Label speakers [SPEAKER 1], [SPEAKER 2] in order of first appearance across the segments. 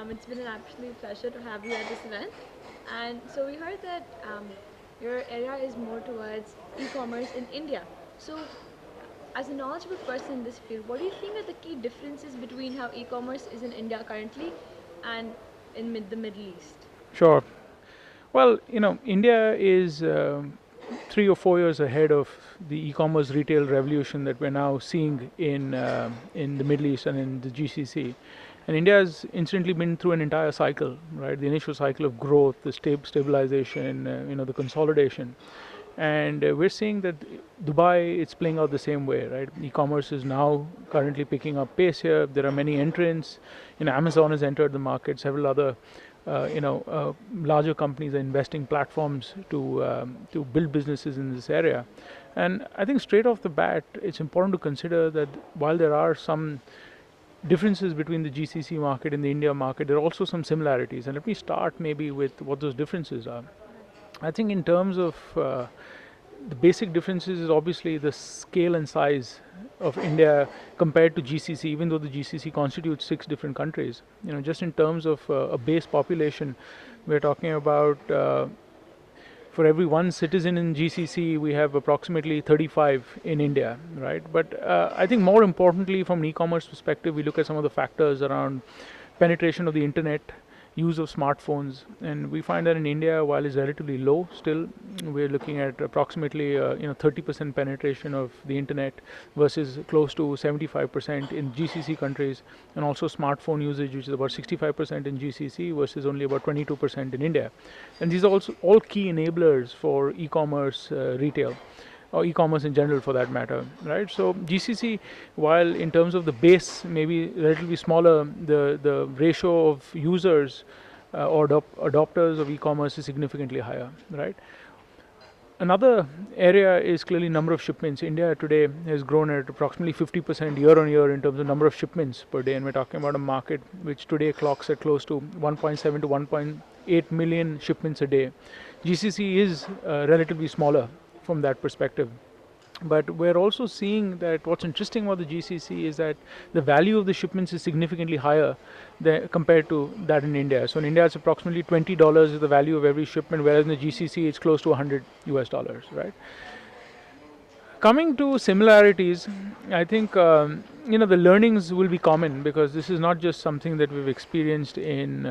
[SPEAKER 1] It's been an absolute pleasure to have you at this event. And so we heard that your area is more towards e-commerce in India. So, as a knowledgeable person in this field, what do you think are the key differences between how e-commerce is in India currently and in the Middle East?
[SPEAKER 2] Sure. Well, India is 3 or 4 years ahead of the e-commerce retail revolution that we're now seeing in the Middle East and in the GCC. And India has instantly been through an entire cycle, right? The initial cycle of growth, the stabilization, the consolidation. And we're seeing that Dubai, it's playing out the same way, right? E-commerce is now currently picking up pace here. There are many entrants. Amazon has entered the market. Several other, larger companies are investing platforms to build businesses in this area. And I think straight off the bat, it's important to consider that while there are some differences between the GCC market and the India market, there are also some similarities. And let me start maybe with what those differences are. I think in terms of the basic differences is obviously the scale and size of India compared to GCC, even though the GCC constitutes 6 different countries. Just in terms of a base population, we're talking about for every one citizen in GCC, we have approximately 35 in India, right? But I think more importantly, from an e-commerce perspective, we look at some of the factors around penetration of the internet, use of smartphones, and we find that in India, while it's relatively low, still we're looking at approximately 30% penetration of the internet versus close to 75% in GCC countries, and also smartphone usage, which is about 65% in GCC versus only about 22% in India. And these are also all key enablers for e-commerce retail, or e-commerce in general for that matter, right? So GCC, while in terms of the base maybe relatively smaller, the ratio of users or adopters of e-commerce is significantly higher, right? Another area is clearly number of shipments. India today has grown at approximately 50% year on year in terms of number of shipments per day, and we're talking about a market which today clocks at close to 1.7 to 1.8 million shipments a day. GCC is relatively smaller from that perspective. But we're also seeing that what's interesting about the GCC is that the value of the shipments is significantly higher compared to that in India. So in India, it's approximately $20 is the value of every shipment, whereas in the GCC, it's close to $100, right? Coming to similarities, I think the learnings will be common because this is not just something that we've experienced in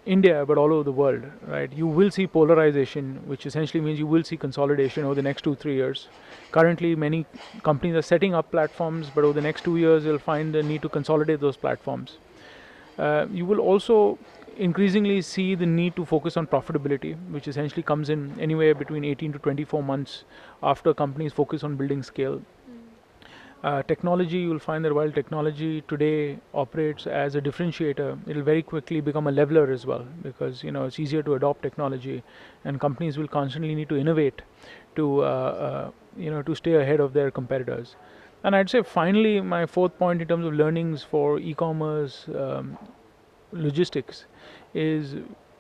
[SPEAKER 2] India, but all over the world, right? You will see polarization, which essentially means you will see consolidation over the next 2-3 years. Currently, many companies are setting up platforms, but over the next 2 years, you'll find the need to consolidate those platforms. You will also increasingly see the need to focus on profitability, which essentially comes in anywhere between 18 to 24 months after companies focus on building scale. Technology, you'll find that while technology today operates as a differentiator, it'll very quickly become a leveler as well, because it's easier to adopt technology, and companies will constantly need to innovate to stay ahead of their competitors. And I'd say finally, my fourth point in terms of learnings for e-commerce logistics is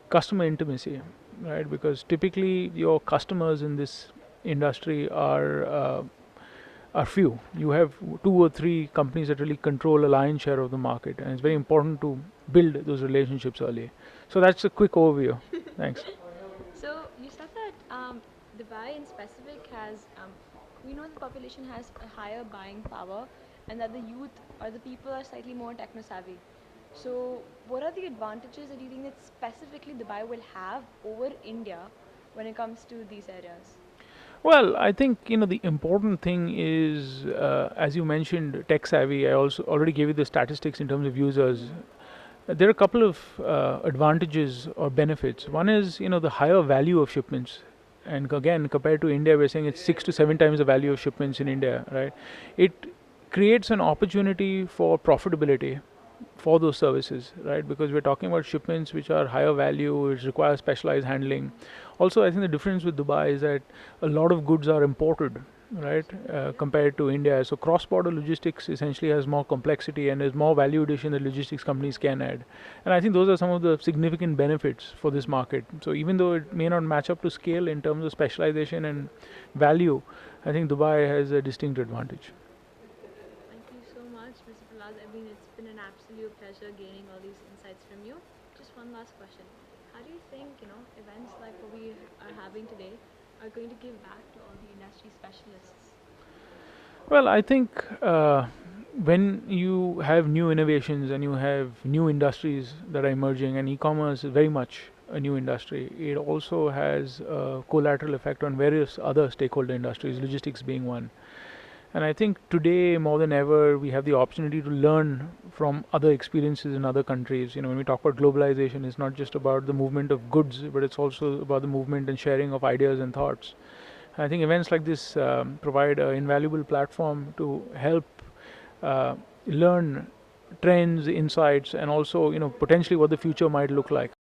[SPEAKER 2] customer intimacy, right? Because typically your customers in this industry are few. You have 2 or 3 companies that really control a lion's share of the market, and it's very important to build those relationships early. So that's a quick overview. Thanks.
[SPEAKER 1] So you said that Dubai in specific has, we know the population has a higher buying power, and that the youth or the people are slightly more techno savvy. So what are the advantages that you think that specifically Dubai will have over India when it comes to these areas?
[SPEAKER 2] Well, I think the important thing is, as you mentioned, tech savvy. I also already gave you the statistics in terms of users. There are a couple of advantages or benefits. One is the higher value of shipments, and again compared to India, we're saying it's 6 to 7 times the value of shipments in India, right? It creates an opportunity for profitability for those services, right? Because we're talking about shipments which are higher value, which require specialized handling. Also, I think the difference with Dubai is that a lot of goods are imported, right, compared to India. So cross-border logistics essentially has more complexity and there's more value addition that logistics companies can add. And I think those are some of the significant benefits for this market. So even though it may not match up to scale in terms of specialization and value, I think Dubai has a distinct advantage.
[SPEAKER 1] Thank you so much, Mr. Prahlad. I mean, it's been an absolute pleasure. pleasure gaining all these insights from you. Just one last question. How do you think, events like what we are having today are going to give back to all the industry specialists?
[SPEAKER 2] Well, I think when you have new innovations and you have new industries that are emerging, and e-commerce is very much a new industry, it also has a collateral effect on various other stakeholder industries, logistics being one. And I think today more than ever, we have the opportunity to learn from other experiences in other countries. When we talk about globalization, it's not just about the movement of goods, but it's also about the movement and sharing of ideas and thoughts. I think events like this provide an invaluable platform to help learn trends, insights, and also potentially what the future might look like.